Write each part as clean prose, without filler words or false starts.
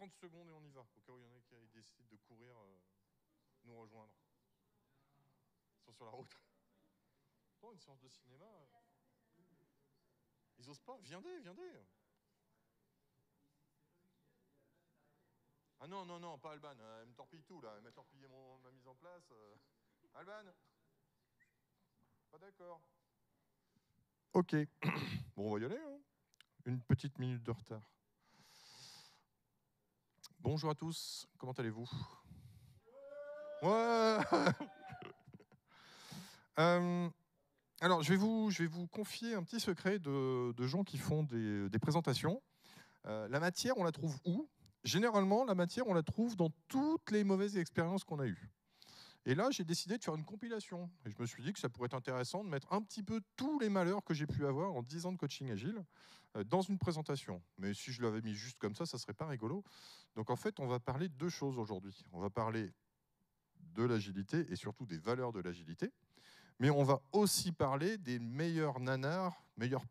30 secondes et on y va, au cas où il y en a qui décident de courir, nous rejoindre. Ils sont sur la route. Oh, une séance de cinéma. Ils osent pas. Viendez. Ah non, pas Alban. Elle me torpille tout, là. Elle m'a torpillé ma mise en place. Alban. Pas d'accord. Ok. Bon, on va y aller, hein. Une petite minute de retard. Bonjour à tous. Comment allez-vous? Ouais. Alors, je vais vous confier un petit secret de gens qui font des présentations. La matière, on la trouve où? Généralement, la matière, on la trouve dans toutes les mauvaises expériences qu'on a eues. Et là, j'ai décidé de faire une compilation. Et je me suis dit que ça pourrait être intéressant de mettre un petit peu tous les malheurs que j'ai pu avoir en 10 ans de coaching agile dans une présentation. Mais si je l'avais mis juste comme ça serait pas rigolo. Donc en fait, on va parler de deux choses aujourd'hui. On va parler de l'agilité et surtout des valeurs de l'agilité. Mais on va aussi parler des meilleurs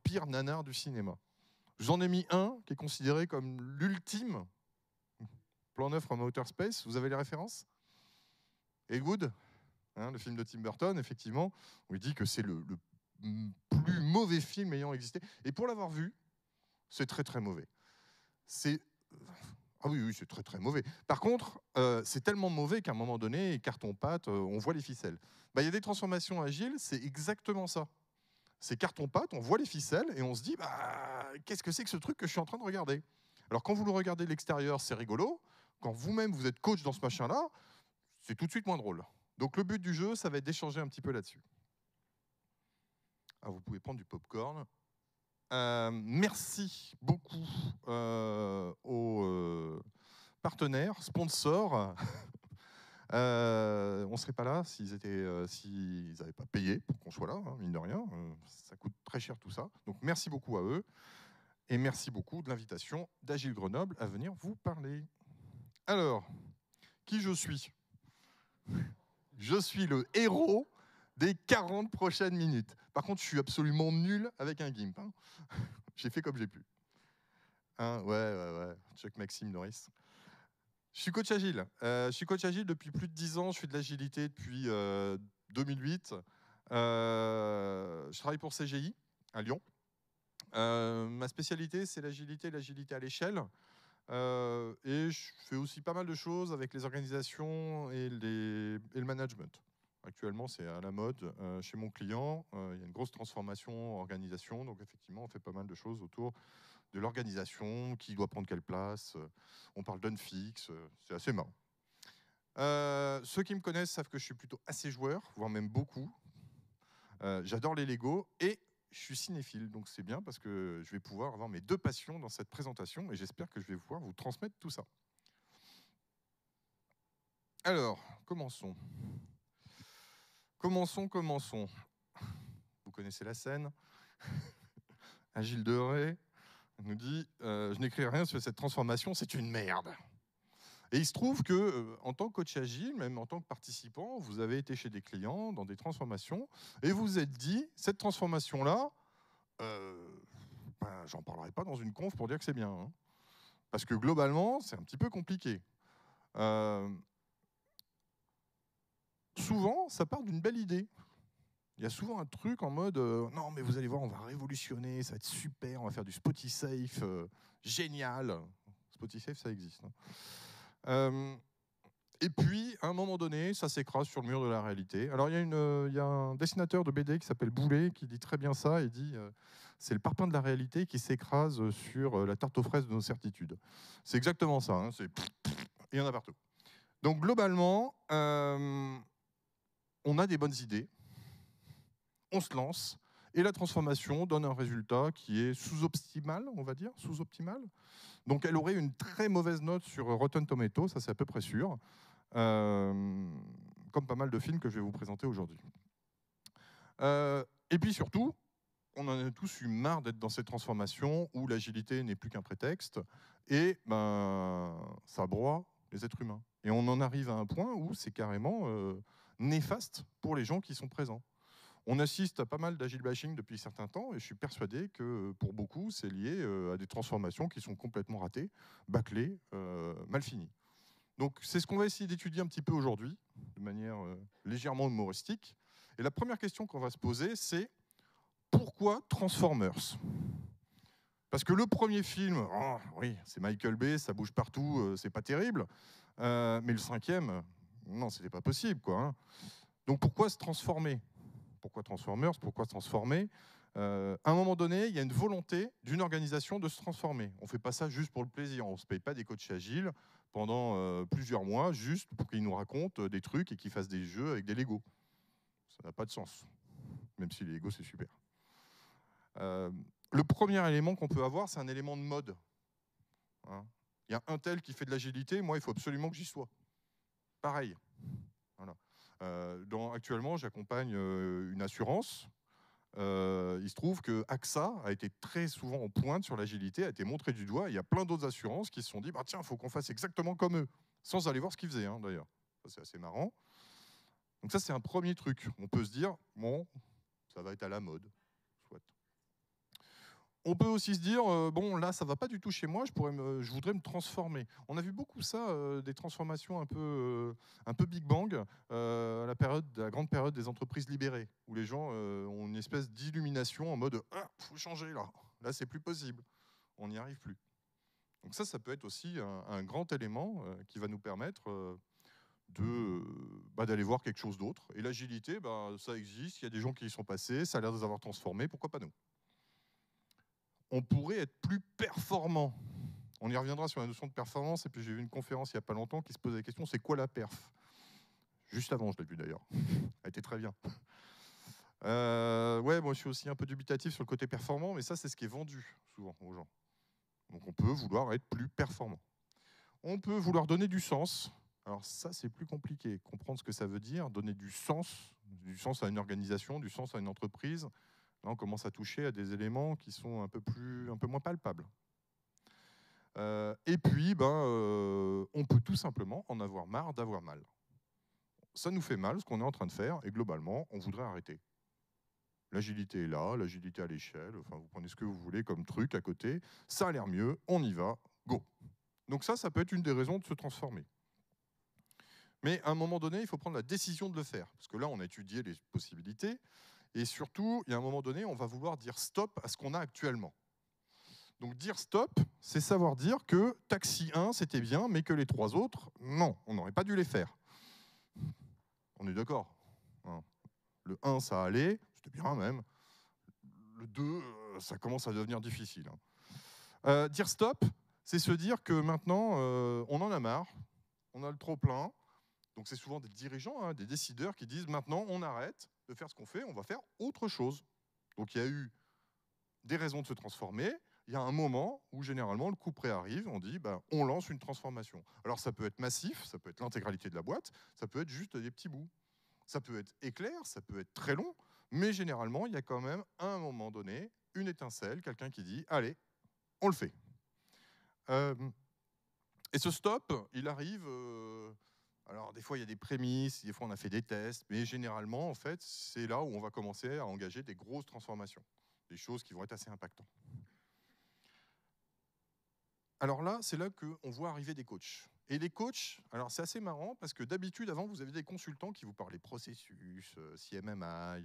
pires nanars du cinéma. J'en ai mis un qui est considéré comme l'ultime plan 9 from Outer Space. Vous avez les références? Ed Wood, hein, le film de Tim Burton, effectivement, où il dit que c'est le plus mauvais film ayant existé. Et pour l'avoir vu, c'est très très mauvais. Ah oui, c'est très très mauvais. Par contre, c'est tellement mauvais qu'à un moment donné, carton-pâte, on voit les ficelles. Il y a des transformations agiles, c'est exactement ça. C'est carton-pâte, on voit les ficelles et on se dit, qu'est-ce que c'est que ce truc que je suis en train de regarder? Alors quand vous le regardez de l'extérieur, c'est rigolo. Quand vous-même, vous êtes coach dans ce machin-là, c'est tout de suite moins drôle. Donc le but du jeu, ça va être d'échanger un petit peu là-dessus. Vous pouvez prendre du popcorn. Merci beaucoup aux partenaires, sponsors. On ne serait pas là s'ils n'avaient pas payé pour qu'on soit là, hein, mine de rien. Ça coûte très cher tout ça. Donc merci beaucoup à eux. Et merci beaucoup de l'invitation d'Agile Grenoble à venir vous parler. Alors, qui je suis? Je suis le héros des 40 prochaines minutes. Par contre, je suis absolument nul avec un GIMP. Hein. J'ai fait comme j'ai pu. Hein, ouais. Chuck Maxime Norris. Je suis coach agile. Je suis coach agile depuis plus de 10 ans. Je fais de l'agilité depuis 2008. Je travaille pour CGI à Lyon. Ma spécialité, c'est l'agilité à l'échelle. Et je fais aussi pas mal de choses avec les organisations et le management. Actuellement, c'est à la mode chez mon client. Il y a une grosse transformation organisation. Donc, effectivement, on fait pas mal de choses autour de l'organisation, qui doit prendre quelle place. On parle d'unfix. C'est assez marrant. Ceux qui me connaissent savent que je suis plutôt assez joueur, voire même beaucoup. J'adore les Lego et je suis cinéphile, donc c'est bien parce que je vais pouvoir avoir mes deux passions dans cette présentation et j'espère que je vais pouvoir vous transmettre tout ça. Alors, commençons. Commençons. Vous connaissez la scène. Agile Derey nous dit je n'écris rien sur cette transformation, c'est une merde. Et il se trouve que, en tant que coach agile, même en tant que participant, vous avez été chez des clients dans des transformations et vous vous êtes dit cette transformation-là, j'en parlerai pas dans une conf pour dire que c'est bien. Hein. Parce que globalement, c'est un petit peu compliqué. Souvent, ça part d'une belle idée. Il y a souvent un truc en mode non, mais vous allez voir, on va révolutionner, ça va être super, on va faire du Spotisafe, génial. Spotisafe, ça existe. Hein. Et puis, à un moment donné, ça s'écrase sur le mur de la réalité. Alors, il y a un dessinateur de BD qui s'appelle Boulet qui dit très bien ça. Il dit c'est le parpaing de la réalité qui s'écrase sur la tarte aux fraises de nos certitudes. C'est exactement ça. Hein, il y en a partout. Donc, globalement, on a des bonnes idées. On se lance. Et la transformation donne un résultat qui est sous-optimal, on va dire, sous-optimal. Donc elle aurait une très mauvaise note sur Rotten Tomatoes, ça c'est à peu près sûr, comme pas mal de films que je vais vous présenter aujourd'hui. Et puis surtout, on en a tous eu marre d'être dans cette transformation où l'agilité n'est plus qu'un prétexte et ça broie les êtres humains. Et on en arrive à un point où c'est carrément néfaste pour les gens qui sont présents. On assiste à pas mal d'agile bashing depuis certains temps et je suis persuadé que pour beaucoup, c'est lié à des transformations qui sont complètement ratées, bâclées, mal finies. Donc c'est ce qu'on va essayer d'étudier un petit peu aujourd'hui, de manière légèrement humoristique. Et la première question qu'on va se poser, c'est pourquoi Transformers? Parce que le premier film, oh, oui, c'est Michael Bay, ça bouge partout, c'est pas terrible. Mais le cinquième, non, c'était pas possible, quoi. Hein. Donc pourquoi se transformer? Pourquoi Transformers? Pourquoi se transformer? À un moment donné, il y a une volonté d'une organisation de se transformer. On ne fait pas ça juste pour le plaisir. On ne se paye pas des coachs agiles pendant plusieurs mois juste pour qu'ils nous racontent des trucs et qu'ils fassent des jeux avec des Lego. Ça n'a pas de sens, même si les Lego, c'est super. Le premier élément qu'on peut avoir, c'est un élément de mode. Hein. Il y a un tel qui fait de l'agilité, moi, il faut absolument que j'y sois. Pareil. Voilà. Actuellement, j'accompagne une assurance. Il se trouve que AXA a été très souvent en pointe sur l'agilité, a été montré du doigt. Il y a plein d'autres assurances qui se sont dit bah, tiens, il faut qu'on fasse exactement comme eux, sans aller voir ce qu'ils faisaient, hein, d'ailleurs. Ça, c'est assez marrant. Donc, ça, c'est un premier truc. On peut se dire bon, ça va être à la mode. Soit. On peut aussi se dire, bon, là, ça va pas du tout chez moi, je voudrais me transformer. On a vu beaucoup ça, des transformations un peu Big Bang, à la grande période des entreprises libérées, où les gens ont une espèce d'illumination en mode, ah, faut changer là, là, c'est plus possible, on n'y arrive plus. Donc ça peut être aussi un grand élément qui va nous permettre d'aller voir quelque chose d'autre. Et l'agilité, ça existe, il y a des gens qui y sont passés, ça a l'air de les avoir transformés, pourquoi pas nous? On pourrait être plus performant. On y reviendra sur la notion de performance, et puis j'ai vu une conférence il n'y a pas longtemps qui se posait la question, c'est quoi la perf? Juste avant, je l'ai vu d'ailleurs. Elle était très bien. Ouais, moi je suis aussi un peu dubitatif sur le côté performant, mais ça c'est ce qui est vendu souvent aux gens. Donc on peut vouloir être plus performant. On peut vouloir donner du sens. Alors ça c'est plus compliqué, comprendre ce que ça veut dire, donner du sens à une organisation, du sens à une entreprise. Là, on commence à toucher à des éléments qui sont un peu moins palpables. Et puis, on peut tout simplement en avoir marre d'avoir mal. Ça nous fait mal, ce qu'on est en train de faire, et globalement, on voudrait arrêter. L'agilité est là, l'agilité à l'échelle, enfin, vous prenez ce que vous voulez comme truc à côté, ça a l'air mieux, on y va, go. Donc ça peut être une des raisons de se transformer. Mais à un moment donné, il faut prendre la décision de le faire, parce que là, on a étudié les possibilités, et surtout, il y a un moment donné, on va vouloir dire stop à ce qu'on a actuellement. Donc dire stop, c'est savoir dire que Taxi 1, c'était bien, mais que les 3 autres, non, on n'aurait pas dû les faire. On est d'accord. Le 1, ça allait, c'était bien même. Le 2, ça commence à devenir difficile. Dire stop, c'est se dire que maintenant, on en a marre, on a le trop-plein. Donc c'est souvent des dirigeants, des décideurs qui disent maintenant, on arrête de faire ce qu'on fait, on va faire autre chose. Donc il y a eu des raisons de se transformer. Il y a un moment où généralement le coup près arrive, on dit on lance une transformation. Alors ça peut être massif, ça peut être l'intégralité de la boîte, ça peut être juste des petits bouts. Ça peut être éclair, ça peut être très long, mais généralement il y a quand même à un moment donné une étincelle, quelqu'un qui dit allez, on le fait. Et ce stop, il arrive. Alors des fois il y a des prémices, des fois on a fait des tests, mais généralement en fait c'est là où on va commencer à engager des grosses transformations, des choses qui vont être assez impactantes. Alors là, c'est là qu'on voit arriver des coachs. Et les coachs, alors c'est assez marrant parce que d'habitude, avant, vous avez des consultants qui vous parlaient processus, CMMI,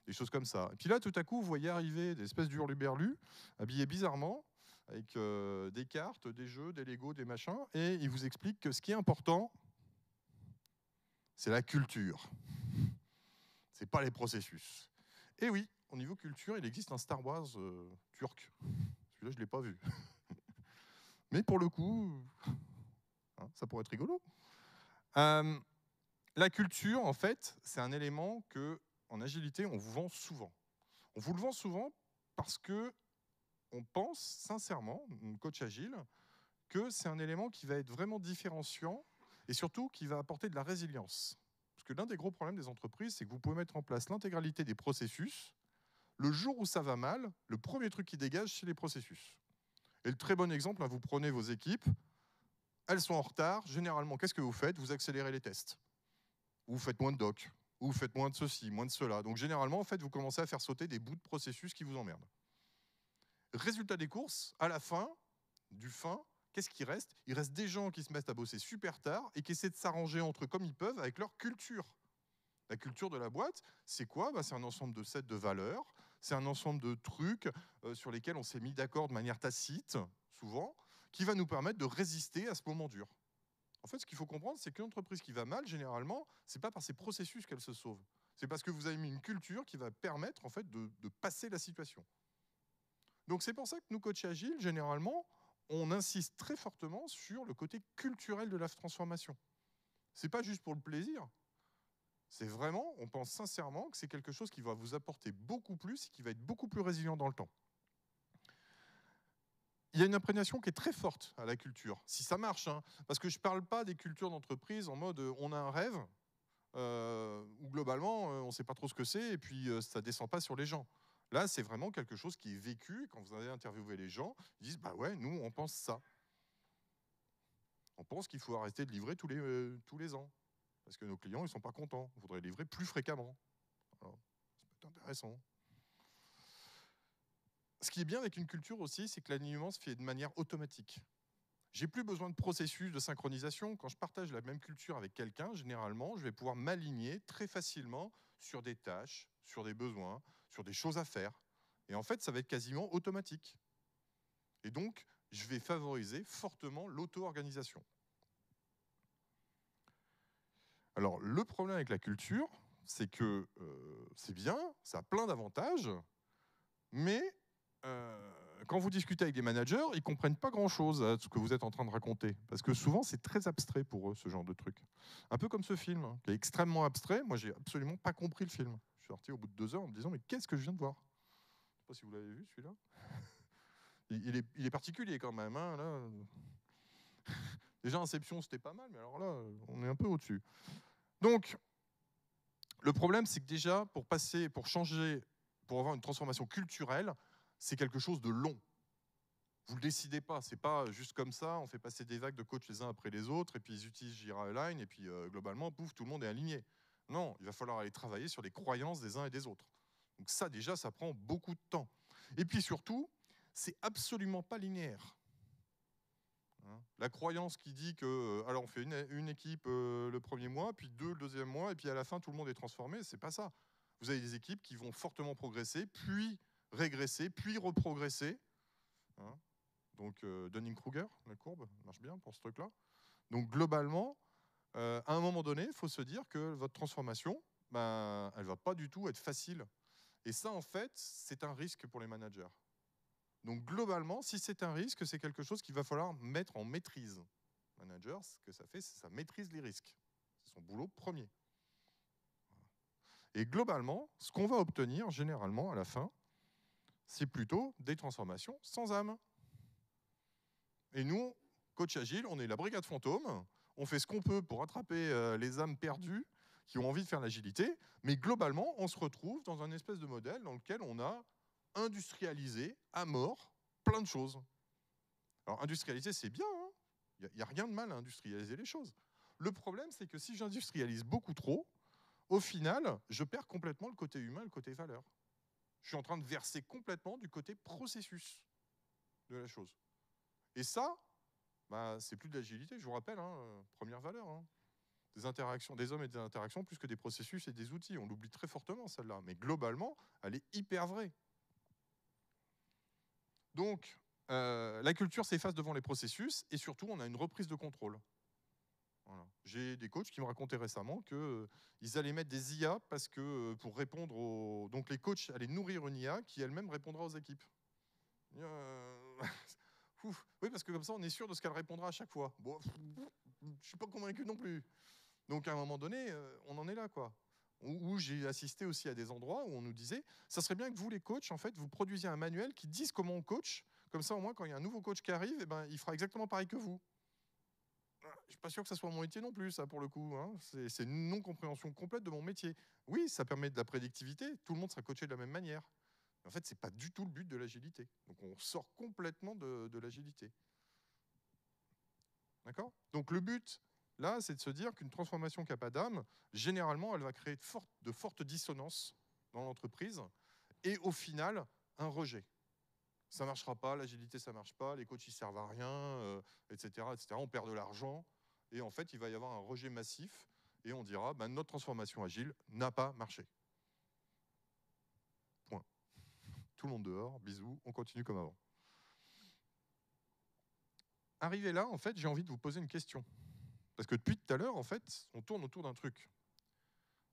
des choses comme ça. Et puis là, tout à coup, vous voyez arriver des espèces d'hurluberlus, habillés bizarrement, avec des cartes, des jeux, des Lego, des machins, et ils vous expliquent que ce qui est important, c'est la culture. C'est pas les processus. Et oui, au niveau culture, il existe un Star Wars turc. Celui-là, je ne l'ai pas vu. Mais pour le coup, ça pourrait être rigolo. La culture, en fait, c'est un élément que, en agilité, on vous vend souvent. On vous le vend souvent parce que on pense sincèrement, coach agile, que c'est un élément qui va être vraiment différenciant et surtout qui va apporter de la résilience. Parce que l'un des gros problèmes des entreprises, c'est que vous pouvez mettre en place l'intégralité des processus. Le jour où ça va mal, le premier truc qui dégage, c'est les processus. Et le très bon exemple, vous prenez vos équipes, elles sont en retard. Généralement, qu'est-ce que vous faites? Vous accélérez les tests. Vous faites moins de doc. ou vous faites moins de ceci, moins de cela. Donc généralement, en fait, vous commencez à faire sauter des bouts de processus qui vous emmerdent. Résultat des courses, à la fin, qu'est-ce qui reste? Il reste des gens qui se mettent à bosser super tard et qui essaient de s'arranger entre eux comme ils peuvent avec leur culture. La culture de la boîte, c'est quoi? C'est un ensemble de sets de valeurs, c'est un ensemble de trucs sur lesquels on s'est mis d'accord de manière tacite, souvent, qui va nous permettre de résister à ce moment dur. En fait, ce qu'il faut comprendre, c'est qu'une entreprise qui va mal, généralement, c'est pas par ses processus qu'elle se sauve. C'est parce que vous avez mis une culture qui va permettre en fait, de passer la situation. Donc c'est pour ça que nous, coachs agiles, généralement, on insiste très fortement sur le côté culturel de la transformation. C'est pas juste pour le plaisir. C'est vraiment, on pense sincèrement que c'est quelque chose qui va vous apporter beaucoup plus et qui va être beaucoup plus résilient dans le temps. Il y a une imprégnation qui est très forte à la culture, si ça marche, hein, parce que je ne parle pas des cultures d'entreprise en mode on a un rêve, où globalement on ne sait pas trop ce que c'est et puis ça ne descend pas sur les gens. Là, c'est vraiment quelque chose qui est vécu. Quand vous allez interviewer les gens, ils disent bah ouais, nous on pense ça. On pense qu'il faut arrêter de livrer tous les ans. Parce que nos clients, ils ne sont pas contents. On voudrait livrer plus fréquemment. Alors, ça peut être intéressant. Ce qui est bien avec une culture aussi, c'est que l'alignement se fait de manière automatique. J'ai plus besoin de processus de synchronisation. Quand je partage la même culture avec quelqu'un, généralement, je vais pouvoir m'aligner très facilement sur des tâches, sur des besoins, sur des choses à faire. Et en fait, ça va être quasiment automatique. Et donc, je vais favoriser fortement l'auto-organisation. Alors, le problème avec la culture, c'est que c'est bien, ça a plein d'avantages, mais quand vous discutez avec des managers, ils ne comprennent pas grand-chose à ce que vous êtes en train de raconter. Parce que souvent, c'est très abstrait pour eux, ce genre de truc. Un peu comme ce film, hein, qui est extrêmement abstrait. Moi, j'ai absolument pas compris le film. Je suis sorti au bout de 2 heures en me disant, mais qu'est-ce que je viens de voir? Je ne sais pas si vous l'avez vu, celui-là. Il est particulier quand même. Hein, là. Déjà, Inception, c'était pas mal, mais alors là, on est un peu au-dessus. Donc, le problème, c'est que déjà, pour changer, pour avoir une transformation culturelle, c'est quelque chose de long. Vous ne le décidez pas, c'est pas juste comme ça, on fait passer des vagues de coachs les uns après les autres, et puis ils utilisent Jira Align, et puis globalement, pouf, tout le monde est aligné. Non, il va falloir aller travailler sur les croyances des uns et des autres. Donc ça, déjà, ça prend beaucoup de temps. Et puis surtout, c'est absolument pas linéaire. Hein, la croyance qui dit que, alors on fait une équipe le premier mois, puis 2 le deuxième mois, et puis à la fin, tout le monde est transformé, c'est pas ça. Vous avez des équipes qui vont fortement progresser, puis régresser, puis reprogresser. Hein. Donc Dunning-Kruger, la courbe, marche bien pour ce truc-là. Donc globalement, à un moment donné, il faut se dire que votre transformation, ben, elle ne va pas du tout être facile. Et ça, en fait, c'est un risque pour les managers. Donc globalement, si c'est un risque, c'est quelque chose qu'il va falloir mettre en maîtrise. Le manager, ce que ça fait, c'est que ça maîtrise les risques. C'est son boulot premier. Et globalement, ce qu'on va obtenir, généralement, à la fin, c'est plutôt des transformations sans âme. Et nous, coach agile, on est la brigade fantôme. On fait ce qu'on peut pour attraper les âmes perdues qui ont envie de faire l'agilité. Mais globalement, on se retrouve dans un espèce de modèle dans lequel on a industrialisé à mort plein de choses. Alors, industrialiser, c'est bien. Il n'y a rien de mal à industrialiser les choses. Le problème, c'est que si j'industrialise beaucoup trop, au final, je perds complètement le côté humain, le côté valeur. Je suis en train de verser complètement du côté processus de la chose. Et ça, bah, c'est plus de l'agilité, je vous rappelle, hein, première valeur. Hein. Des interactions, des hommes et des interactions, plus que des processus et des outils. On l'oublie très fortement, celle-là. Mais globalement, elle est hyper vraie. Donc, la culture s'efface devant les processus et surtout, on a une reprise de contrôle. Voilà. J'ai des coachs qui me racontaient récemment qu'ils allaient mettre des IA parce que pour répondre aux... Donc, les coachs allaient nourrir une IA qui elle-même répondra aux équipes. Oui, parce que comme ça, on est sûr de ce qu'elle répondra à chaque fois. Bon, je ne suis pas convaincu non plus. Donc, à un moment donné, on en est là, quoi. Où j'ai assisté aussi à des endroits où on nous disait, ça serait bien que vous, les coachs, en fait, vous produisiez un manuel qui dise comment on coach. Comme ça, au moins, quand il y a un nouveau coach qui arrive, eh ben, il fera exactement pareil que vous. Je ne suis pas sûr que ça soit mon métier non plus, ça, pour le coup. Hein. C'est une non-compréhension complète de mon métier. Oui, ça permet de la prédictivité. Tout le monde sera coaché de la même manière. En fait, ce n'est pas du tout le but de l'agilité. Donc, on sort complètement de l'agilité. D'accord ? Donc, le but Là, c'est de se dire qu'une transformation qui n'a pas d'âme, généralement, elle va créer de fortes dissonances dans l'entreprise et au final, un rejet. Ça ne marchera pas, l'agilité, ça ne marche pas, les coachs, ils ne servent à rien, etc., etc. On perd de l'argent. Et en fait, il va y avoir un rejet massif et on dira, ben, notre transformation agile n'a pas marché. Point. Tout le monde dehors, bisous, on continue comme avant. Arrivé là, en fait, j'ai envie de vous poser une question. Parce que depuis tout à l'heure, en fait, on tourne autour d'un truc.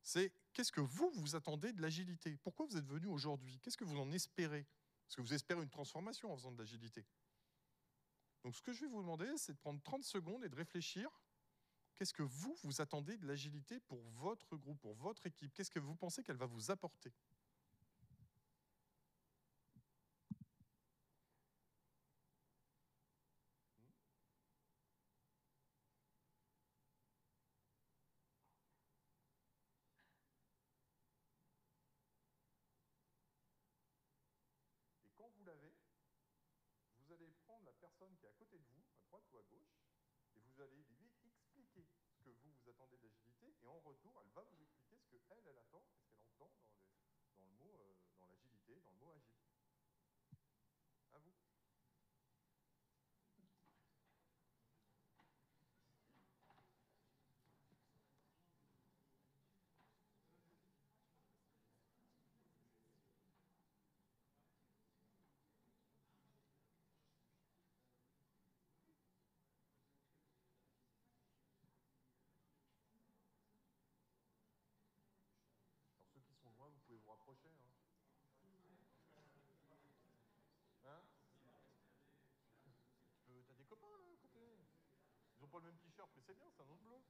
C'est qu'est-ce que vous attendez de l'agilité? Pourquoi vous êtes venu aujourd'hui? Qu'est-ce que vous en espérez? Est-ce que vous espérez une transformation en faisant de l'agilité? Donc ce que je vais vous demander, c'est de prendre 30 secondes et de réfléchir. Qu'est-ce que vous attendez de l'agilité pour votre groupe, pour votre équipe? Qu'est-ce que vous pensez qu'elle va vous apporter? Et quand vous l'avez, vous allez prendre la personne qui est à côté de vous, à droite ou à gauche, et vous allez lui expliquer ce que vous attendez de l'agilité, et en retour, elle va vous expliquer ce qu'elle, elle attend, et ce qu'elle entend dans le mot, dans l'agilité, dans le mot agile. À vous. Alors ceux qui sont loin, vous pouvez vous rapprocher. Hein, t'as des copains là à côté? Ils ont pas le même t-shirt, mais c'est bien, c'est un autre bleu.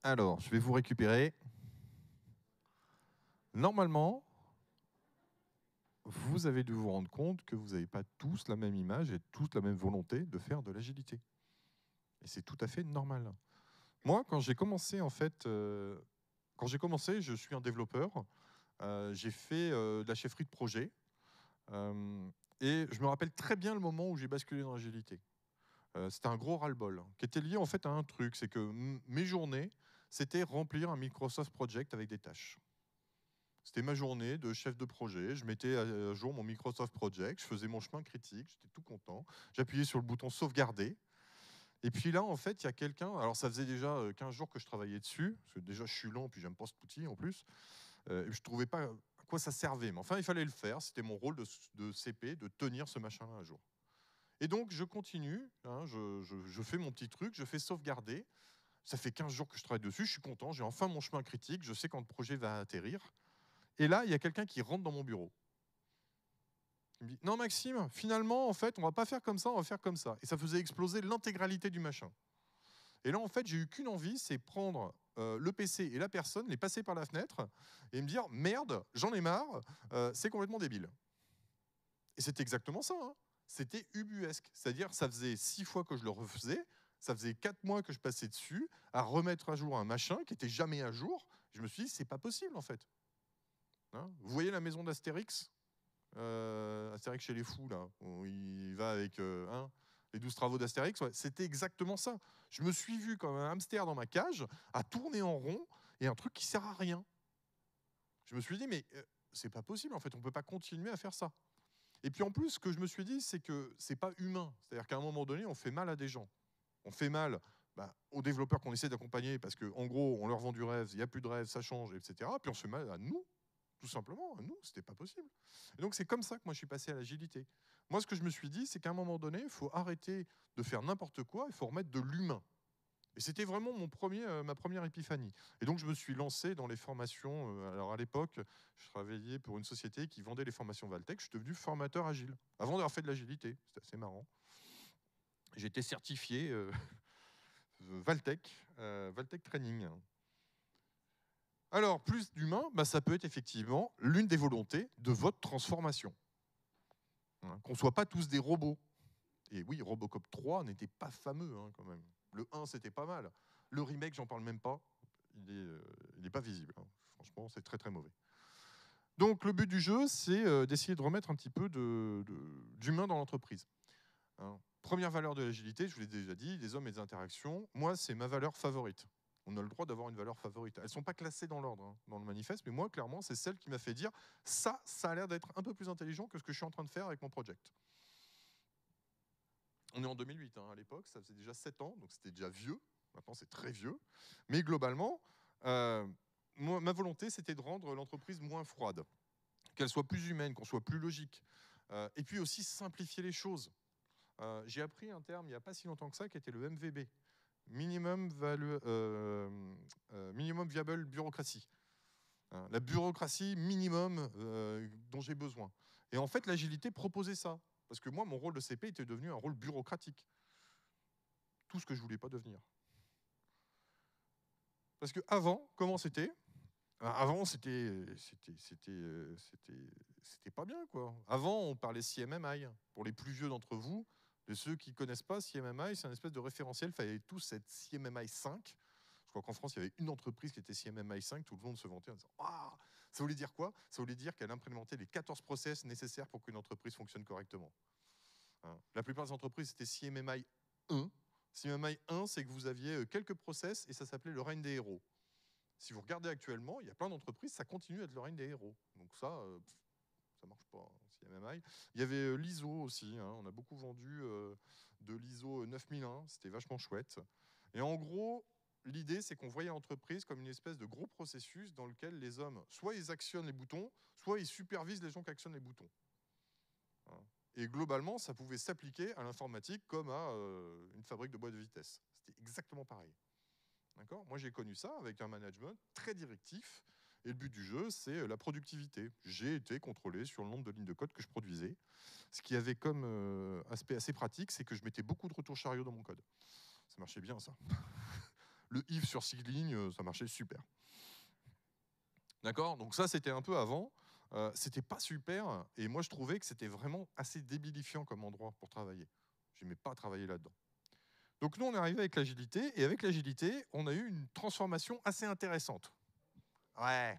Alors, je vais vous récupérer. Normalement, vous avez dû vous rendre compte que vous n'avez pas tous la même image et tous la même volonté de faire de l'agilité. Et c'est tout à fait normal. Moi, quand j'ai commencé, en fait, je suis un développeur. J'ai fait de la chefferie de projet. Et je me rappelle très bien le moment où j'ai basculé dans l'agilité. C'était un gros ras-le-bol qui était lié en fait à un truc, c'est que mes journées, c'était remplir un Microsoft Project avec des tâches. C'était ma journée de chef de projet. Je mettais à jour mon Microsoft Project, je faisais mon chemin critique, j'étais tout content. J'appuyais sur le bouton sauvegarder. Et puis là, en fait, il y a quelqu'un. Alors, ça faisait déjà 15 jours que je travaillais dessus, parce que déjà, je suis lent, puis j'aime pas cet outil en plus. Et je ne trouvais pas à quoi ça servait. Mais enfin, il fallait le faire. C'était mon rôle de CP, de tenir ce machin-là à jour. Et donc, je continue. Hein, je fais mon petit truc, je fais sauvegarder. Ça fait 15 jours que je travaille dessus. Je suis content. J'ai enfin mon chemin critique. Je sais quand le projet va atterrir. Et là, il y a quelqu'un qui rentre dans mon bureau. Il me dit non, Maxime, finalement, en fait, on va pas faire comme ça, on va faire comme ça. Et ça faisait exploser l'intégralité du machin. Et là, en fait, j'ai eu qu'une envie, c'est prendre le PC et la personne, les passer par la fenêtre et me dire merde, j'en ai marre, c'est complètement débile. Et c'était exactement ça. Hein. C'était ubuesque. C'est-à-dire, ça faisait 6 fois que je le refaisais, ça faisait 4 mois que je passais dessus à remettre à jour un machin qui était jamais à jour. Je me suis dit, c'est pas possible en fait. Hein, vous voyez la maison d'Astérix, Astérix chez les fous, là, où il va avec les 12 travaux d'Astérix, ouais, c'était exactement ça. Je me suis vu comme un hamster dans ma cage, à tourner en rond, et un truc qui sert à rien. Je me suis dit, mais c'est pas possible, en fait, on peut pas continuer à faire ça. Et puis en plus, ce que je me suis dit, c'est que c'est pas humain. C'est-à-dire qu'à un moment donné, on fait mal à des gens. On fait mal aux développeurs qu'on essaie d'accompagner, parce qu'en gros, on leur vend du rêve, il n'y a plus de rêve, ça change, etc. Puis on se fait mal à nous, Tout simplement, nous, c'était pas possible. Et donc c'est comme ça que moi je suis passé à l'agilité. Moi, ce que je me suis dit, c'est qu'à un moment donné, il faut arrêter de faire n'importe quoi, il faut remettre de l'humain. Et c'était vraiment ma première épiphanie. Et donc je me suis lancé dans les formations. Alors à l'époque, je travaillais pour une société qui vendait les formations Valtech. Je suis devenu formateur agile, avant d'avoir fait de l'agilité. C'était assez marrant. J'ai été certifié Valtech, Valtech Training. Alors, plus d'humain, bah, ça peut être effectivement l'une des volontés de votre transformation. Hein, qu'on ne soit pas tous des robots. Et oui, Robocop 3 n'était pas fameux hein, quand même. Le 1, c'était pas mal. Le remake, j'en parle même pas. Il n'est pas visible. Hein. Franchement, c'est très très mauvais. Donc, le but du jeu, c'est d'essayer de remettre un petit peu d'humain dans l'entreprise. Hein. Première valeur de l'agilité, je vous l'ai déjà dit, les hommes et les interactions. Moi, c'est ma valeur favorite. On a le droit d'avoir une valeur favorite. Elles ne sont pas classées dans l'ordre, hein, dans le manifeste, mais moi, clairement, c'est celle qui m'a fait dire ça a l'air d'être un peu plus intelligent que ce que je suis en train de faire avec mon project. On est en 2008, hein, à l'époque, ça faisait déjà 7 ans, donc c'était déjà vieux. Maintenant, c'est très vieux. Mais globalement, ma volonté, c'était de rendre l'entreprise moins froide, qu'elle soit plus humaine, qu'on soit plus logique. Et puis aussi simplifier les choses. J'ai appris un terme il n'y a pas si longtemps que ça, qui était le MVB. Minimum Viable Bureaucratie. Hein, la bureaucratie minimum dont j'ai besoin. Et en fait, l'agilité proposait ça. Parce que moi, mon rôle de CP était devenu un rôle bureaucratique. Tout ce que je ne voulais pas devenir. Parce que avant, comment c'était? Avant, c'était pas bien, quoi. Avant, on parlait CMMI. Pour les plus vieux d'entre vous, de ceux qui ne connaissent pas CMMI, c'est un espèce de référentiel. Il fallait tous être CMMI 5. Je crois qu'en France, il y avait une entreprise qui était CMMI 5. Tout le monde se vantait en disant ah, ça voulait dire quoi? Ça voulait dire qu'elle implémentait les 14 process nécessaires pour qu'une entreprise fonctionne correctement. Hein. La plupart des entreprises, c'était CMMI 1. CMMI 1, c'est que vous aviez quelques process et ça s'appelait le règne des héros. Si vous regardez actuellement, il y a plein d'entreprises, ça continue à être le règne des héros. Donc ça, ça marche pas, hein, CMMI. Il y avait l'ISO aussi. Hein, on a beaucoup vendu de l'ISO 9001. C'était vachement chouette. Et en gros, l'idée, c'est qu'on voyait l'entreprise comme une espèce de gros processus dans lequel les hommes, soit ils actionnent les boutons, soit ils supervisent les gens qui actionnent les boutons. Hein. Et globalement, ça pouvait s'appliquer à l'informatique comme à une fabrique de boîtes de vitesse. C'était exactement pareil. Moi, j'ai connu ça avec un management très directif. Et le but du jeu, c'est la productivité. J'ai été contrôlé sur le nombre de lignes de code que je produisais. Ce qui avait comme aspect assez pratique, c'est que je mettais beaucoup de retours chariots dans mon code. Ça marchait bien, ça. Le if sur 6 lignes, ça marchait super. D'accord? Donc ça, c'était un peu avant. C'était pas super. Et moi, je trouvais que c'était vraiment assez débilifiant comme endroit pour travailler. Je n'aimais pas travailler là-dedans. Donc nous, on est arrivé avec l'agilité, et avec l'agilité, on a eu une transformation assez intéressante. Ouais.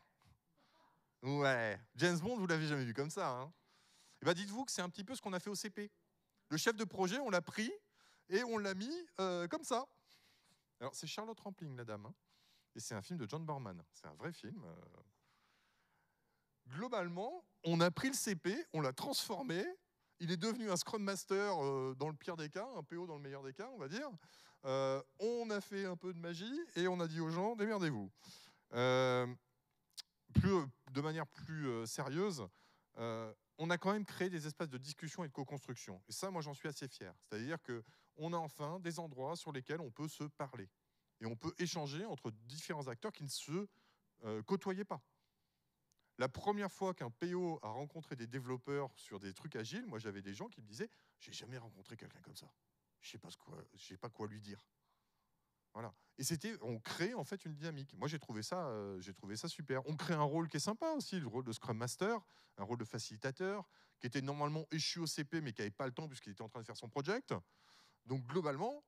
Ouais. James Bond, vous l'avez jamais vu comme ça. Hein. Et ben dites-vous que c'est un petit peu ce qu'on a fait au CP. Le chef de projet, on l'a pris et on l'a mis comme ça. Alors c'est Charlotte Rampling, la dame. Hein. Et c'est un film de John Borman. C'est un vrai film. Globalement, on a pris le CP, on l'a transformé. Il est devenu un Scrum Master dans le pire des cas, un PO dans le meilleur des cas, on va dire. On a fait un peu de magie et on a dit aux gens, démerdez-vous. De manière plus sérieuse, on a quand même créé des espaces de discussion et de co-construction. Et ça, moi, j'en suis assez fier. C'est-à-dire qu'on a enfin des endroits sur lesquels on peut se parler. Et on peut échanger entre différents acteurs qui ne se côtoyaient pas. La première fois qu'un PO a rencontré des développeurs sur des trucs agiles, moi j'avais des gens qui me disaient « j'ai jamais rencontré quelqu'un comme ça. Je sais pas quoi lui dire. » Voilà. Et on crée en fait une dynamique. Moi j'ai trouvé ça super. On crée un rôle qui est sympa aussi, le rôle de Scrum Master, un rôle de facilitateur, qui était normalement échu au CP mais qui n'avait pas le temps puisqu'il était en train de faire son project. Donc globalement,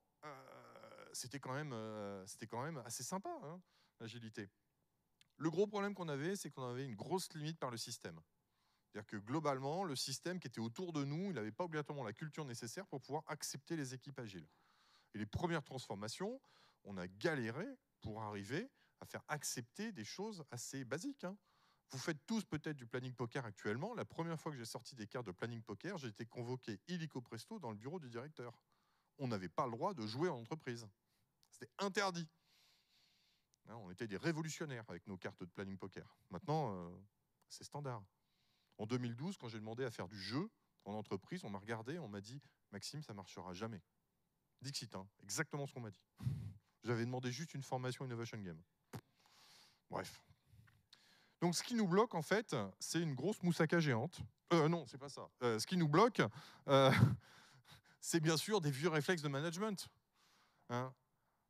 c'était quand même assez sympa, hein, l'agilité. Le gros problème qu'on avait, c'est qu'on avait une grosse limite par le système. C'est-à-dire que globalement, le système qui était autour de nous, il n'avait pas obligatoirement la culture nécessaire pour pouvoir accepter les équipes agiles. Et les premières transformations, on a galéré pour arriver à faire accepter des choses assez basiques. Hein. Vous faites tous peut-être du planning poker actuellement. La première fois que j'ai sorti des cartes de planning poker, j'ai été convoqué illico presto dans le bureau du directeur. On n'avait pas le droit de jouer en entreprise. C'était interdit. On était des révolutionnaires avec nos cartes de planning poker. Maintenant, c'est standard. En 2012, quand j'ai demandé à faire du jeu en entreprise, on m'a regardé, on m'a dit « Maxime, ça ne marchera jamais ». Dixit, hein, exactement ce qu'on m'a dit. J'avais demandé juste une formation Innovation Game. Bref. Donc ce qui nous bloque, en fait, c'est une grosse moussaka géante. Non, c'est pas ça. Ce qui nous bloque, c'est bien sûr des vieux réflexes de management. Hein.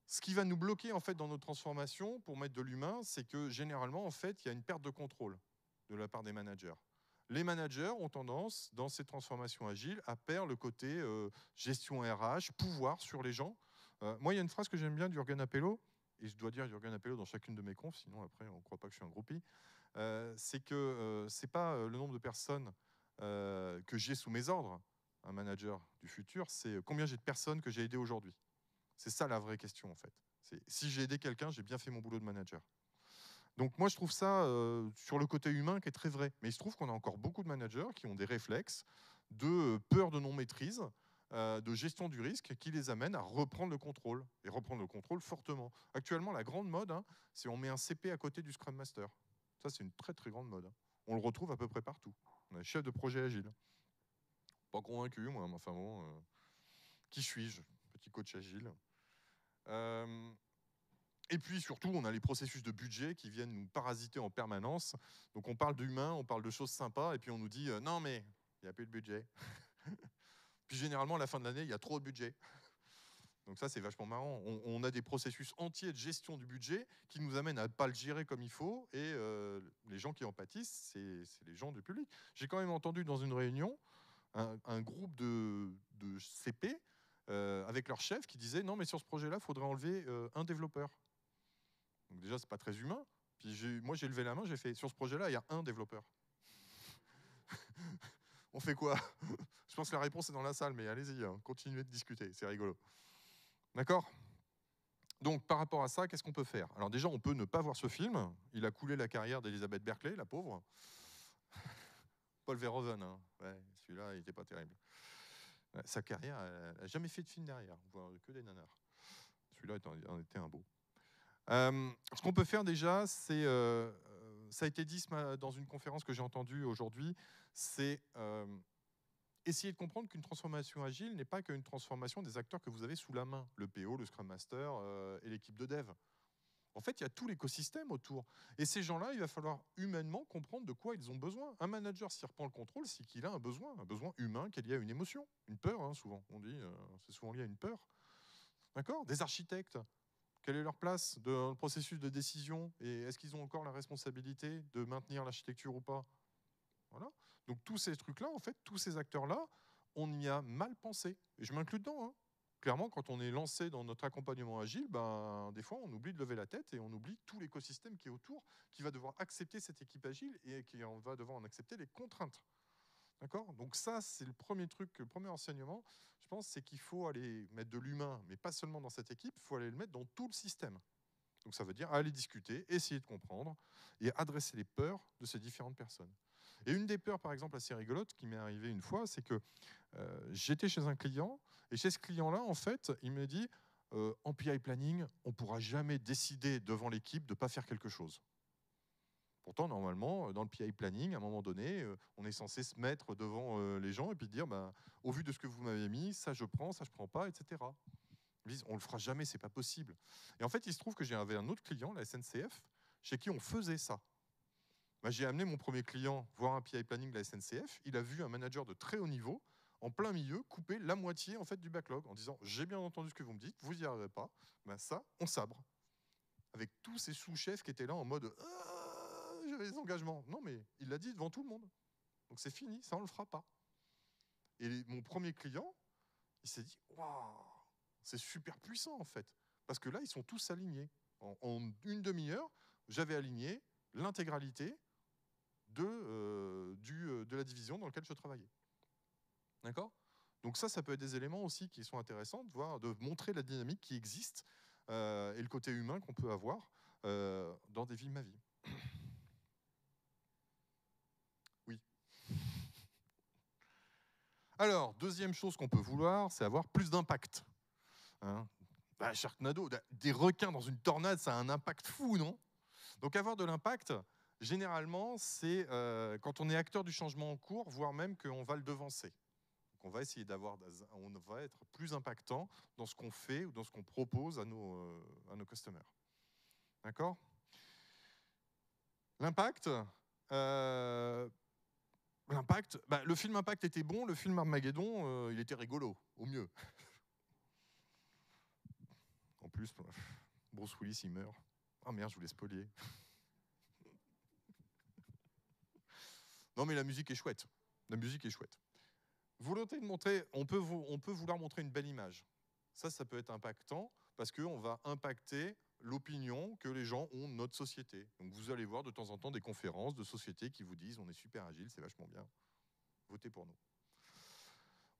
Ce qui va nous bloquer en fait dans nos transformations pour mettre de l'humain, c'est que généralement en fait il y a une perte de contrôle de la part des managers. Les managers ont tendance dans ces transformations agiles à perdre le côté gestion RH, pouvoir sur les gens. Moi il y a une phrase que j'aime bien d'Jürgen Appelo, et je dois dire Jürgen Appelo dans chacune de mes confs, sinon après on ne croit pas que je suis un groupie. C'est que c'est pas le nombre de personnes que j'ai sous mes ordres, un manager du futur, c'est combien j'ai de personnes que j'ai aidées aujourd'hui. C'est ça la vraie question en fait. Si j'ai aidé quelqu'un, j'ai bien fait mon boulot de manager. Donc moi je trouve ça sur le côté humain qui est très vrai. Mais il se trouve qu'on a encore beaucoup de managers qui ont des réflexes de peur de non-maîtrise, de gestion du risque qui les amènent à reprendre le contrôle. Et reprendre le contrôle fortement. Actuellement la grande mode, hein, c'est on met un CP à côté du Scrum Master. Ça c'est une très très grande mode. Hein. On le retrouve à peu près partout. On a chef de projet agile. Pas convaincu moi, mais enfin bon, qui suis-je? Petit coach agile. Et puis surtout, on a les processus de budget qui viennent nous parasiter en permanence. Donc on parle d'humain, on parle de choses sympas, et puis on nous dit non mais il n'y a plus de budget. Puis généralement à la fin de l'année, il y a trop de budget. Donc ça c'est vachement marrant. On a des processus entiers de gestion du budget qui nous amènent à ne pas le gérer comme il faut, et les gens qui en pâtissent, c'est les gens du public. J'ai quand même entendu dans une réunion un groupe de CP avec leur chef qui disait non mais sur ce projet-là, il faudrait enlever un développeur. Donc déjà, c'est pas très humain. Puis moi, j'ai levé la main, j'ai fait sur ce projet-là, il y a un développeur. On fait quoi? Je pense que la réponse est dans la salle, mais allez-y, hein, continuez de discuter, c'est rigolo. D'accord? Donc, par rapport à ça, qu'est-ce qu'on peut faire? Alors déjà, on peut ne pas voir ce film. Il a coulé la carrière d'Elizabeth Berkley, la pauvre. Paul Verhoeven, hein. Ouais, celui-là, il n'était pas terrible. Sa carrière, elle n'a jamais fait de film derrière, on voit que des nanars. Celui-là en était un beau. Ce qu'on peut faire déjà, c'est, ça a été dit dans une conférence que j'ai entendue aujourd'hui, c'est essayer de comprendre qu'une transformation agile n'est pas qu'une transformation des acteurs que vous avez sous la main, le PO, le Scrum Master et l'équipe de dev. En fait, il y a tout l'écosystème autour. Et ces gens-là, il va falloir humainement comprendre de quoi ils ont besoin. Un manager, s'il reprend le contrôle, c'est qu'il a un besoin humain qui est lié à une émotion, une peur, hein, souvent. On dit, c'est souvent lié à une peur. D'accord? Des architectes. Quelle est leur place dans le processus de décision? Et est-ce qu'ils ont encore la responsabilité de maintenir l'architecture ou pas? Voilà. Donc tous ces trucs-là, en fait, tous ces acteurs-là, on y a mal pensé. Et je m'inclus dedans. Hein. Clairement, quand on est lancé dans notre accompagnement agile, ben, des fois, on oublie de lever la tête et on oublie tout l'écosystème qui est autour, qui va devoir accepter cette équipe agile et qui va devoir en accepter les contraintes. D'accord? Donc ça, c'est le premier truc, le premier enseignement, je pense, c'est qu'il faut aller mettre de l'humain, mais pas seulement dans cette équipe, il faut aller le mettre dans tout le système. Donc ça veut dire aller discuter, essayer de comprendre et adresser les peurs de ces différentes personnes. Et une des peurs, par exemple, assez rigolote qui m'est arrivée une fois, c'est que j'étais chez un client, et chez ce client-là, en fait, il me dit en PI planning, on ne pourra jamais décider devant l'équipe de ne pas faire quelque chose. Pourtant, normalement, dans le PI planning, à un moment donné, on est censé se mettre devant les gens et puis dire, bah, au vu de ce que vous m'avez mis, ça je prends pas, etc. Ils disent, on le fera jamais, c'est pas possible. Et en fait, il se trouve que j'avais un autre client, la SNCF, chez qui on faisait ça. Bah, j'ai amené mon premier client voir un PI planning de la SNCF. Il a vu un manager de très haut niveau, en plein milieu, couper la moitié en fait du backlog, en disant, j'ai bien entendu ce que vous me dites, vous n'y arriverez pas. Ben, ça, on sabre. Avec tous ces sous-chefs qui étaient là en mode j'avais des engagements. Non, mais il l'a dit devant tout le monde. Donc c'est fini, ça on le fera pas. Et mon premier client, il s'est dit waouh, c'est super puissant en fait. Parce que là, ils sont tous alignés. En une demi-heure, j'avais aligné l'intégralité de la division dans laquelle je travaillais. D'accord? Donc ça peut être des éléments aussi qui sont intéressants, de montrer la dynamique qui existe et le côté humain qu'on peut avoir dans des vies ma vie. Oui. Alors, deuxième chose qu'on peut vouloir, c'est avoir plus d'impact. Hein, bah, Sharknado, des requins dans une tornade, ça a un impact fou, non? Donc avoir de l'impact, généralement, c'est quand on est acteur du changement en cours, voire même qu'on va le devancer. Donc on va essayer on va être plus impactant dans ce qu'on fait ou dans ce qu'on propose à nos customers. D'accord? L'impact, le film Impact était bon, le film Armageddon, il était rigolo, au mieux. En plus, Bruce Willis, il meurt. Ah merde, je voulais spolier. Non, mais la musique est chouette. La musique est chouette. Volonté de montrer, on peut vouloir montrer une belle image. Ça peut être impactant parce qu'on va impacter l'opinion que les gens ont de notre société. Donc vous allez voir de temps en temps des conférences de sociétés qui vous disent on est super agile, c'est vachement bien. Votez pour nous.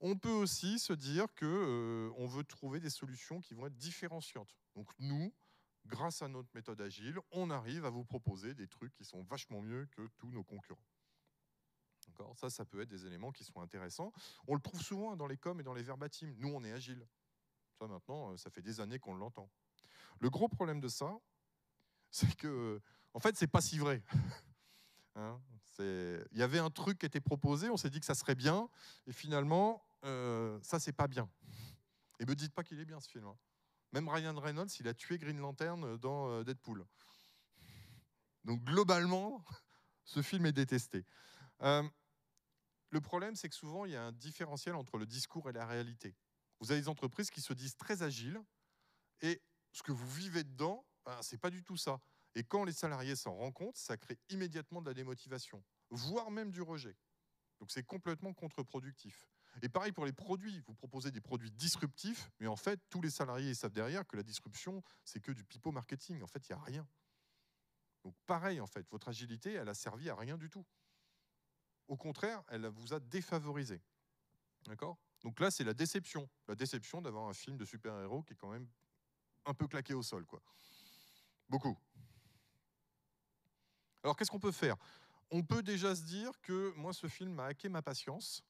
On peut aussi se dire que on veut trouver des solutions qui vont être différenciantes. Donc nous, grâce à notre méthode agile, on arrive à vous proposer des trucs qui sont vachement mieux que tous nos concurrents. Ça peut être des éléments qui sont intéressants. On le trouve souvent dans les coms et dans les verbatims. Nous, on est agile. Ça, maintenant, ça fait des années qu'on l'entend. Le gros problème de ça, c'est que, en fait, c'est pas si vrai. Hein, il y avait un truc qui était proposé, on s'est dit que ça serait bien, et finalement, ça, c'est pas bien. Et me dites pas qu'il est bien, ce film. Hein. Même Ryan Reynolds, il a tué Green Lantern dans Deadpool. Donc, globalement, ce film est détesté. Le problème, c'est que souvent, il y a un différentiel entre le discours et la réalité. Vous avez des entreprises qui se disent très agiles, et ce que vous vivez dedans, c'est pas du tout ça. Et quand les salariés s'en rendent compte, ça crée immédiatement de la démotivation, voire même du rejet. Donc c'est complètement contre-productif. Et pareil pour les produits, vous proposez des produits disruptifs, mais en fait, tous les salariés savent derrière que la disruption, c'est que du pipeau marketing. En fait, il n'y a rien. Donc pareil, en fait, votre agilité, elle a servi à rien du tout. Au contraire, elle vous a défavorisé. D'accord ? Donc là, c'est la déception. La déception d'avoir un film de super-héros qui est quand même un peu claqué au sol, quoi. Beaucoup. Alors, qu'est-ce qu'on peut faire ? On peut déjà se dire que moi, ce film m'a hacké ma patience.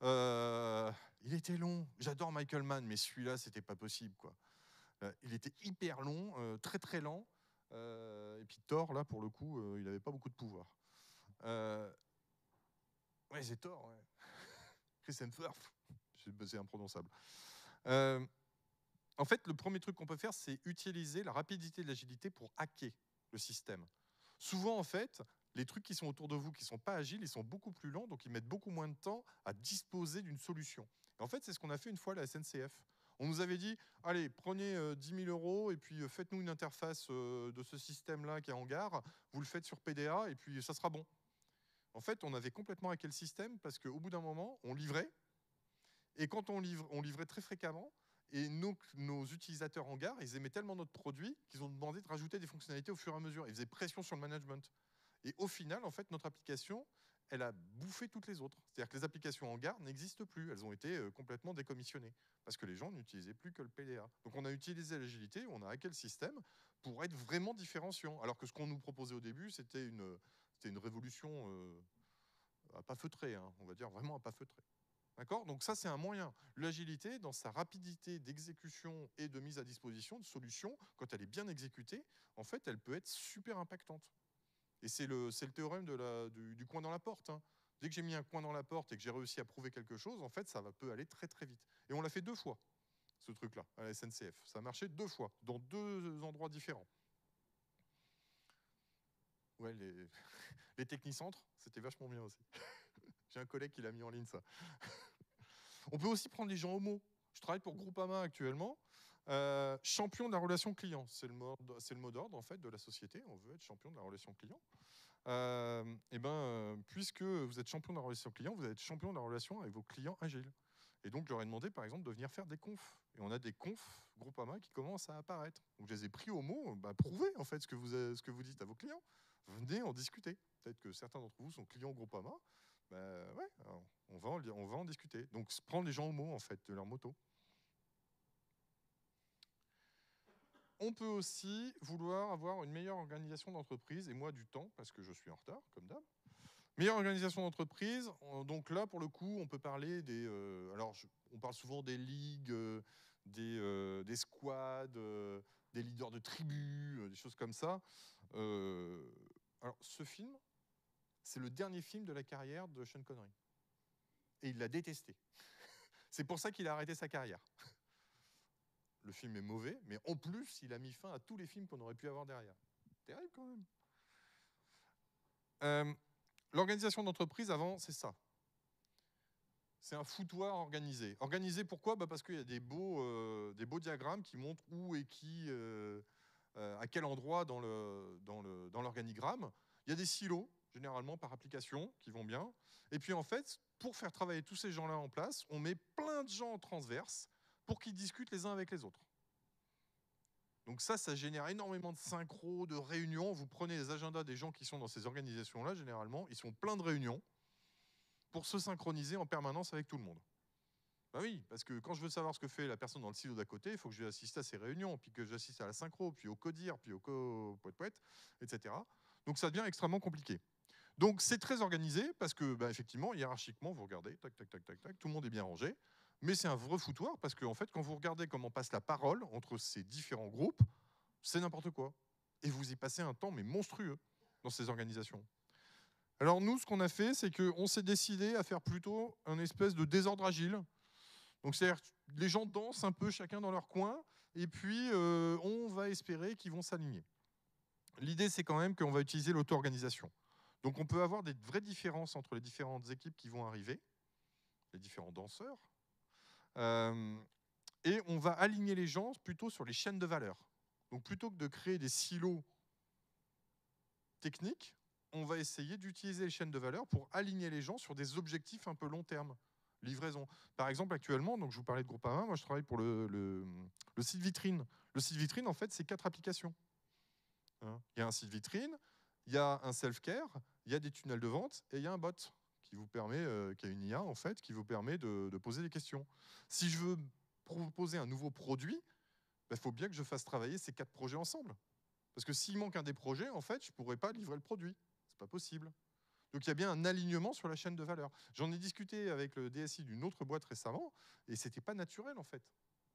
Il était long. J'adore Michael Mann, mais celui-là, c'était pas possible, quoi. Il était hyper long, très très lent. Et puis Thor, là, pour le coup, il n'avait pas beaucoup de pouvoir. Ouais, c'est Thor, ouais. Chris Hemsworth. C'est imprononçable. En fait, le premier truc qu'on peut faire, c'est utiliser la rapidité de l'agilité pour hacker le système. Souvent, en fait, les trucs qui sont autour de vous, qui ne sont pas agiles, ils sont beaucoup plus lents, donc ils mettent beaucoup moins de temps à disposer d'une solution. Et en fait, c'est ce qu'on a fait une fois à la SNCF. On nous avait dit, allez, prenez 10 000 € et puis faites-nous une interface de ce système-là qui est en gare, vous le faites sur PDA et puis ça sera bon. En fait, on avait complètement hacké le système parce qu'au bout d'un moment, on livrait, et quand on livrait très fréquemment, et nos utilisateurs en gare, ils aimaient tellement notre produit qu'ils ont demandé de rajouter des fonctionnalités au fur et à mesure. Ils faisaient pression sur le management. Et au final, en fait, notre application, elle a bouffé toutes les autres. C'est-à-dire que les applications en gare n'existent plus. Elles ont été complètement décommissionnées parce que les gens n'utilisaient plus que le PDA. Donc on a utilisé l'agilité, on a hacké le système pour être vraiment différenciant. Alors que ce qu'on nous proposait au début, c'était une révolution à pas feutrer, hein, on va dire vraiment à pas feutrer. D'accord ? Donc ça, c'est un moyen. L'agilité, dans sa rapidité d'exécution et de mise à disposition de solutions, quand elle est bien exécutée, en fait, elle peut être super impactante. Et c'est le théorème du coin dans la porte. Hein. Dès que j'ai mis un coin dans la porte et que j'ai réussi à prouver quelque chose, en fait, peut aller très très vite. Et on l'a fait 2 fois, ce truc-là, à la SNCF. Ça a marché 2 fois, dans 2 endroits différents. Ouais, les technicentres, c'était vachement bien aussi. J'ai un collègue qui l'a mis en ligne, ça. On peut aussi prendre les gens homo. Je travaille pour Groupama actuellement. Champion de la relation client, c'est le mot d'ordre en fait de la société. On veut être champion de la relation client. Puisque vous êtes champion de la relation client, vous êtes champion de la relation avec vos clients agiles. Et donc, je leur ai demandé, par exemple, de venir faire des confs. Et on a des confs Groupama qui commencent à apparaître. Donc, je les ai pris au mot. Prouvez, en fait, ce que vous dites à vos clients. Venez en discuter. Peut-être que certains d'entre vous sont clients Groupama. Ouais, alors, on va en discuter. Donc, prendre les gens au mot, en fait, de leur moto. On peut aussi vouloir avoir une meilleure organisation d'entreprise, et moi du temps, parce que je suis en retard, comme d'hab. Meilleure organisation d'entreprise, donc là, pour le coup, on peut parler des... on parle souvent des ligues, des squads, des leaders de tribus, des choses comme ça. Alors, ce film, c'est le dernier film de la carrière de Sean Connery. Et il l'a détesté. C'est pour ça qu'il a arrêté sa carrière. Le film est mauvais, mais en plus, il a mis fin à tous les films qu'on aurait pu avoir derrière. Terrible quand même. L'organisation d'entreprise, avant, c'est ça. C'est un foutoir organisé. Organisé pourquoi ? Parce qu'il y a des beaux diagrammes qui montrent où et qui, à quel endroit dans l'organigramme. Il y a des silos, généralement par application, qui vont bien. Et puis en fait, pour faire travailler tous ces gens-là en place, on met plein de gens en transverse pour qu'ils discutent les uns avec les autres. Donc ça génère énormément de synchro, de réunions. Vous prenez les agendas des gens qui sont dans ces organisations-là, généralement, ils sont pleins de réunions pour se synchroniser en permanence avec tout le monde. Ben oui, parce que quand je veux savoir ce que fait la personne dans le silo d'à côté, il faut que je assiste à ces réunions, puis que j'assiste à la synchro, puis au codir, puis au poète-poète, etc. Donc ça devient extrêmement compliqué. Donc c'est très organisé, parce que effectivement, hiérarchiquement, vous regardez, tac, tac, tac, tac, tac, tout le monde est bien rangé. Mais c'est un vrai foutoir, parce qu'en fait, quand vous regardez comment passe la parole entre ces différents groupes, c'est n'importe quoi. Et vous y passez un temps mais monstrueux dans ces organisations. Alors nous, ce qu'on a fait, c'est qu'on s'est décidé à faire plutôt un espèce de désordre agile. Donc c'est-à-dire que les gens dansent un peu chacun dans leur coin, et puis on va espérer qu'ils vont s'aligner. L'idée, c'est quand même qu'on va utiliser l'auto-organisation. Donc on peut avoir des vraies différences entre les différentes équipes qui vont arriver, les différents danseurs, et on va aligner les gens plutôt sur les chaînes de valeur. Donc plutôt que de créer des silos techniques, on va essayer d'utiliser les chaînes de valeur pour aligner les gens sur des objectifs un peu long terme. Livraison. Par exemple, actuellement, donc je vous parlais de Groupama, moi je travaille pour le site vitrine. Le site vitrine, en fait, c'est 4 applications. Il y a un site vitrine, il y a un self-care, il y a des tunnels de vente et il y a un bot qui vous permet, qui a une IA en fait, qui vous permet de poser des questions. Si je veux proposer un nouveau produit, il faut bien que je fasse travailler ces 4 projets ensemble. Parce que s'il manque un des projets, en fait, je ne pourrais pas livrer le produit. C'est pas possible. Donc il y a bien un alignement sur la chaîne de valeur. J'en ai discuté avec le DSI d'une autre boîte récemment, et c'était pas naturel en fait.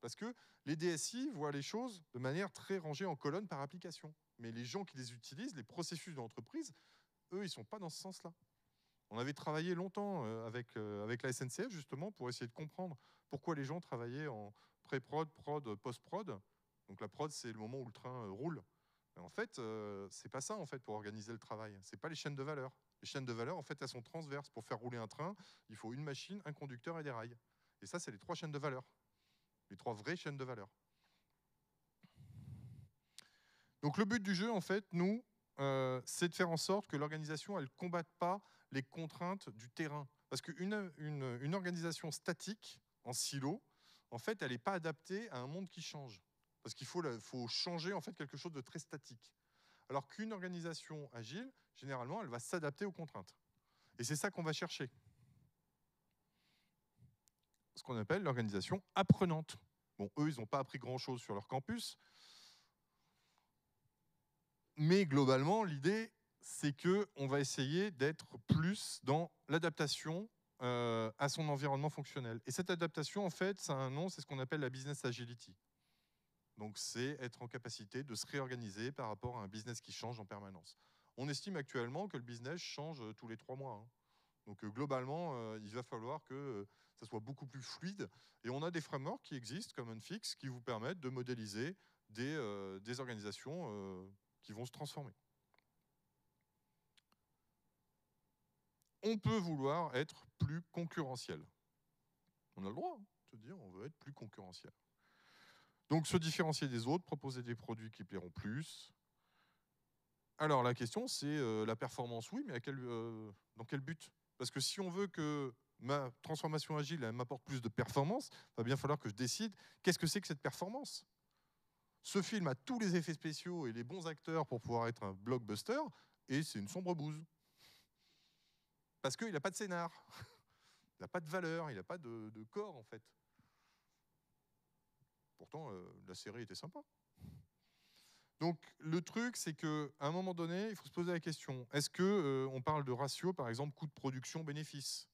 Parce que les DSI voient les choses de manière très rangée en colonnes par application. Mais les gens qui les utilisent, les processus de l'entreprise, eux, ils ne sont pas dans ce sens-là. On avait travaillé longtemps avec la SNCF justement pour essayer de comprendre pourquoi les gens travaillaient en pré-prod, prod, post-prod. Donc la prod, c'est le moment où le train roule. Mais en fait, c'est pas ça en fait pour organiser le travail. C'est pas les chaînes de valeur. Les chaînes de valeur, en fait, elles sont transverses. Pour faire rouler un train, il faut une machine, un conducteur et des rails. Et ça, c'est les 3 chaînes de valeur. Les 3 vraies chaînes de valeur. Donc le but du jeu, en fait, nous, c'est de faire en sorte que l'organisation, elle ne combatte pas les contraintes du terrain. Parce qu'une organisation statique, en silo, en fait, elle n'est pas adaptée à un monde qui change. Parce qu'il faut changer en fait quelque chose de très statique. Alors qu'une organisation agile, généralement, elle va s'adapter aux contraintes. Et c'est ça qu'on va chercher. Ce qu'on appelle l'organisation apprenante. Bon, eux, ils n'ont pas appris grand-chose sur leur campus. Mais globalement, l'idée, c'est qu'on va essayer d'être plus dans l'adaptation à son environnement fonctionnel. Et cette adaptation, en fait, ça a un nom, c'est ce qu'on appelle la business agility. Donc, c'est être en capacité de se réorganiser par rapport à un business qui change en permanence. On estime actuellement que le business change tous les 3 mois. Hein. Donc, globalement, il va falloir que ça soit beaucoup plus fluide. Et on a des frameworks qui existent, comme Unfix, qui vous permettent de modéliser des organisations qui vont se transformer. On peut vouloir être plus concurrentiel. On a le droit de dire on veut être plus concurrentiel. Donc se différencier des autres, proposer des produits qui plairont plus. Alors la question c'est la performance, oui, mais dans quel but? Parce que si on veut que ma transformation agile m'apporte plus de performance, il va bien falloir que je décide qu'est-ce que c'est que cette performance. Ce film a tous les effets spéciaux et les bons acteurs pour pouvoir être un blockbuster, et c'est une sombre bouse. Parce qu'il n'a pas de scénar, il n'a pas de valeur, il n'a pas de corps en fait. Pourtant, la série était sympa. Donc le truc, c'est qu'à un moment donné, il faut se poser la question, est-ce qu'on parle de ratio, par exemple, coût de production-bénéfice?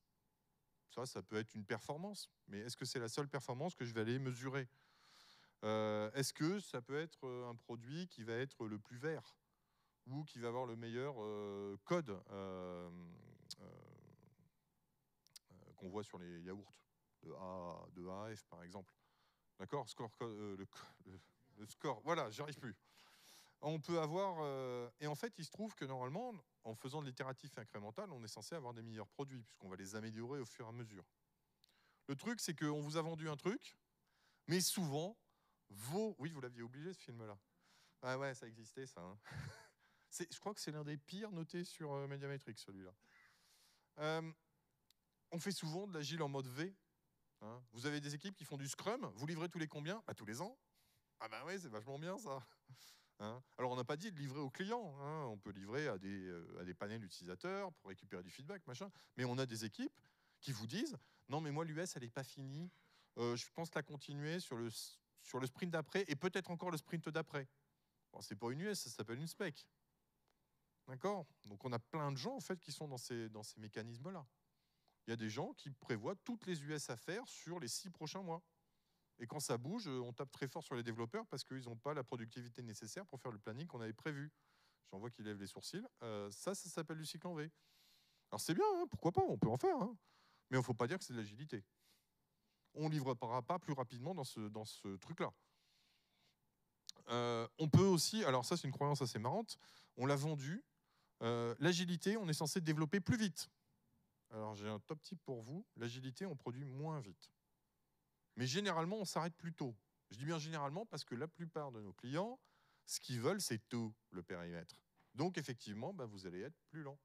Ça peut être une performance, mais est-ce que c'est la seule performance que je vais aller mesurer? Est-ce que ça peut être un produit qui va être le plus vert? ou qui va avoir le meilleur code qu'on voit sur les yaourts de A à F par exemple. D'accord, le score, voilà, j'y arrive plus. On peut avoir, et en fait, il se trouve que normalement, en faisant de l'itératif incrémental, on est censé avoir des meilleurs produits, puisqu'on va les améliorer au fur et à mesure. Le truc, c'est qu'on vous a vendu un truc, mais souvent, oui, vous l'aviez oublié ce film-là. Ah ouais, ça existait, ça. Hein. Je crois que c'est l'un des pires notés sur Médiamétrique, celui-là. On fait souvent de l'agile en mode V. Hein. Vous avez des équipes qui font du Scrum, vous livrez tous les combien? Bah, tous les ans. Ah bah ouais, c'est vachement bien ça. Hein. Alors on n'a pas dit de livrer aux clients, hein. On peut livrer à des panels utilisateurs pour récupérer du feedback, machin. Mais on a des équipes qui vous disent non mais moi l'US elle n'est pas finie, je pense la continuer sur le sprint d'après et peut-être encore le sprint d'après. Bon, c'est pas une US, ça s'appelle une spec. D'accord? Donc on a plein de gens en fait qui sont dans ces mécanismes-là. Il y a des gens qui prévoient toutes les US à faire sur les 6 prochains mois. Et quand ça bouge, on tape très fort sur les développeurs parce qu'ils n'ont pas la productivité nécessaire pour faire le planning qu'on avait prévu. J'en vois qui lèvent les sourcils. Ça s'appelle du cycle en V. Alors c'est bien, hein, pourquoi pas, on peut en faire. Hein. Mais il ne faut pas dire que c'est de l'agilité. On ne livrera pas plus rapidement dans ce truc-là. On peut aussi, alors ça c'est une croyance assez marrante, on l'a vendu, l'agilité, on est censé développer plus vite. Alors j'ai un top tip pour vous, l'agilité, on produit moins vite. Mais généralement, on s'arrête plus tôt. Je dis bien généralement parce que la plupart de nos clients, ce qu'ils veulent, c'est tout le périmètre. Donc effectivement, vous allez être plus lent.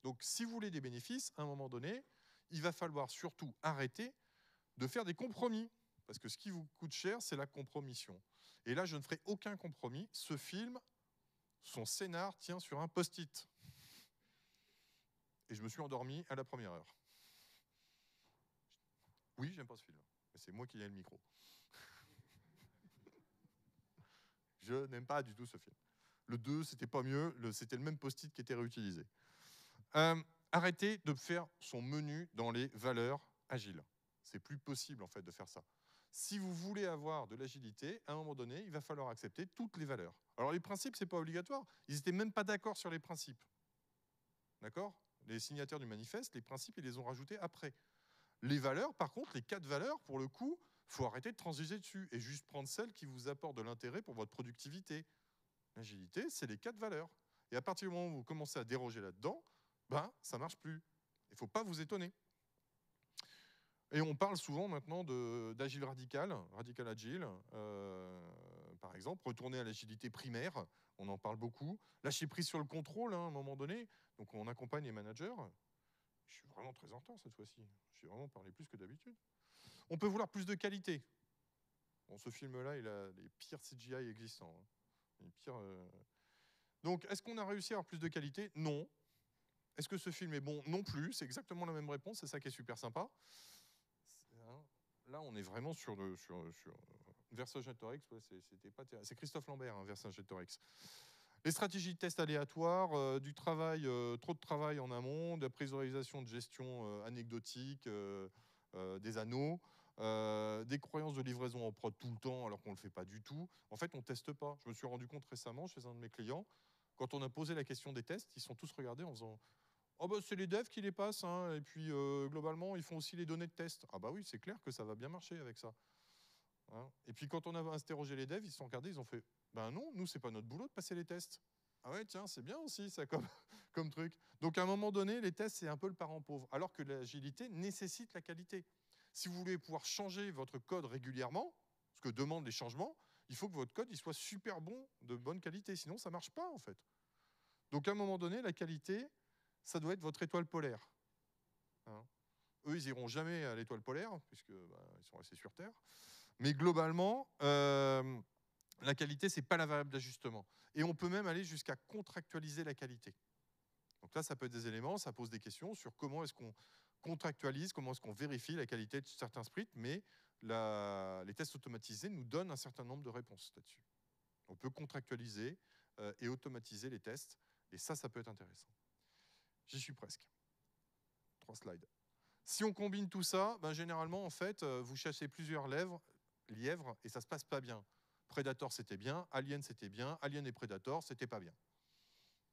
Donc si vous voulez des bénéfices, à un moment donné, il va falloir surtout arrêter de faire des compromis. Parce que ce qui vous coûte cher, c'est la compromission. Et là, je ne ferai aucun compromis. Ce film, son scénar tient sur un post-it. Et je me suis endormi à la première heure. Oui, j'aime pas ce film. Mais c'est moi qui ai le micro. Je n'aime pas du tout ce film. Le 2, c'était pas mieux. C'était le même post-it qui était réutilisé. Arrêtez de faire son menu dans les valeurs agiles. C'est plus possible en fait de faire ça. Si vous voulez avoir de l'agilité, à un moment donné, il va falloir accepter toutes les valeurs. Alors les principes, c'est pas obligatoire. Ils n'étaient même pas d'accord sur les principes. D'accord? Les signataires du manifeste, les principes, ils les ont rajoutés après. Les valeurs, par contre, les 4 valeurs, pour le coup, il faut arrêter de transiger dessus et juste prendre celles qui vous apportent de l'intérêt pour votre productivité. L'agilité, c'est les 4 valeurs. Et à partir du moment où vous commencez à déroger là-dedans, ça ne marche plus. Il ne faut pas vous étonner. Et on parle souvent maintenant d'agile radical agile, par exemple, retourner à l'agilité primaire, on en parle beaucoup. Lâcher prise sur le contrôle, hein, à un moment donné. Donc on accompagne les managers. Je suis vraiment très en retard cette fois-ci. J'ai vraiment parlé plus que d'habitude. On peut vouloir plus de qualité. Bon, ce film-là, il a les pires CGI existants. Hein. Les pires, Donc, est-ce qu'on a réussi à avoir plus de qualité? Non. Est-ce que ce film est bon? Non plus. C'est exactement la même réponse. C'est ça qui est super sympa. Là, on est vraiment sur Vercingétorix. C'est Christophe Lambert, hein, Vercingétorix. Les stratégies de test aléatoires, du travail, trop de travail en amont, de la priorisation de gestion anecdotique, des anneaux, des croyances de livraison en prod tout le temps alors qu'on ne le fait pas du tout. En fait, on ne teste pas. Je me suis rendu compte récemment chez un de mes clients, quand on a posé la question des tests, ils sont tous regardés en faisant « Oh c'est les devs qui les passent, hein, et puis globalement, ils font aussi les données de test. » Ah bah oui, c'est clair que ça va bien marcher avec ça. Hein. Et puis quand on a interrogé les devs, ils se sont regardés, ils ont fait « Ben non, nous, c'est pas notre boulot de passer les tests. » Ah ouais, tiens, c'est bien aussi ça comme truc. Donc à un moment donné, les tests, c'est un peu le parent pauvre, alors que l'agilité nécessite la qualité. Si vous voulez pouvoir changer votre code régulièrement, ce que demandent les changements, il faut que votre code il soit super bon, de bonne qualité, sinon ça ne marche pas en fait. Donc à un moment donné, la qualité, ça doit être votre étoile polaire. Hein. Eux, ils n'iront jamais à l'étoile polaire, puisqu'ils sont restés sur Terre. Mais globalement, la qualité, ce n'est pas la variable d'ajustement. Et on peut même aller jusqu'à contractualiser la qualité. Donc là, ça peut être des éléments, ça pose des questions sur comment est-ce qu'on contractualise, comment est-ce qu'on vérifie la qualité de certains sprints, mais les tests automatisés nous donnent un certain nombre de réponses là-dessus. On peut contractualiser et automatiser les tests, et ça peut être intéressant. J'y suis presque. 3 slides. Si on combine tout ça, généralement, en fait, vous chassez plusieurs lièvres et ça se passe pas bien. Predator, c'était bien. Alien, c'était bien. Alien et Predator, c'était pas bien.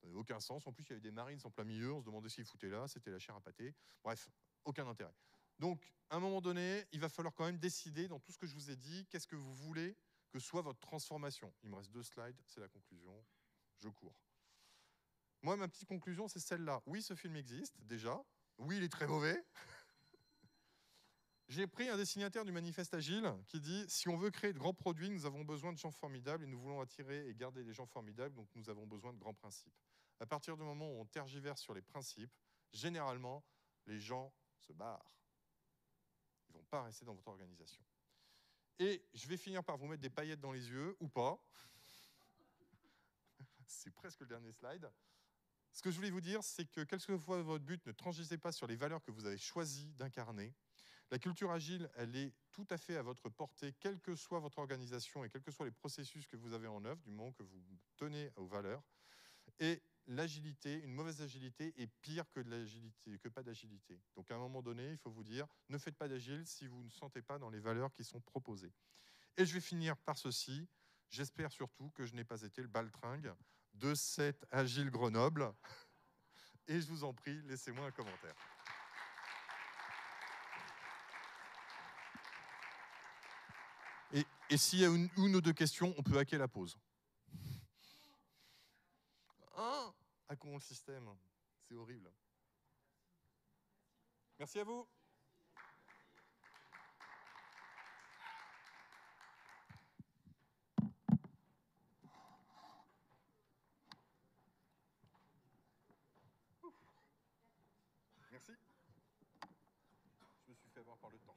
Ça n'avait aucun sens. En plus, il y avait des Marines en plein milieu. On se demandait ce qu'ils foutaient là. C'était la chair à pâté. Bref, aucun intérêt. Donc, à un moment donné, il va falloir quand même décider dans tout ce que je vous ai dit, qu'est-ce que vous voulez que soit votre transformation. Il me reste 2 slides, c'est la conclusion. Je cours. Moi, ma petite conclusion, c'est celle-là. Oui, ce film existe, déjà. Oui, il est très mauvais. J'ai pris un des signataires du manifeste Agile qui dit « Si on veut créer de grands produits, nous avons besoin de gens formidables et nous voulons attirer et garder des gens formidables, donc nous avons besoin de grands principes. » À partir du moment où on tergiverse sur les principes, généralement, les gens se barrent. Ils ne vont pas rester dans votre organisation. Et je vais finir par vous mettre des paillettes dans les yeux, ou pas. C'est presque le dernier slide. Ce que je voulais vous dire, c'est que quel que soit votre but, ne transigez pas sur les valeurs que vous avez choisi d'incarner. La culture agile, elle est tout à fait à votre portée, quelle que soit votre organisation et quels que soient les processus que vous avez en œuvre, du moment que vous tenez aux valeurs. Et l'agilité, une mauvaise agilité est pire que de l'agilité, que pas d'agilité. Donc à un moment donné, il faut vous dire, ne faites pas d'agile si vous ne sentez pas dans les valeurs qui sont proposées. Et je vais finir par ceci. J'espère surtout que je n'ai pas été le baltringue de cet Agile Grenoble. Et je vous en prie, laissez-moi un commentaire. Et s'il y a une ou deux questions, on peut hacker la pause. Hein? Hackons le système. C'est horrible. Merci à vous. Merci. Je me suis fait avoir par le temps.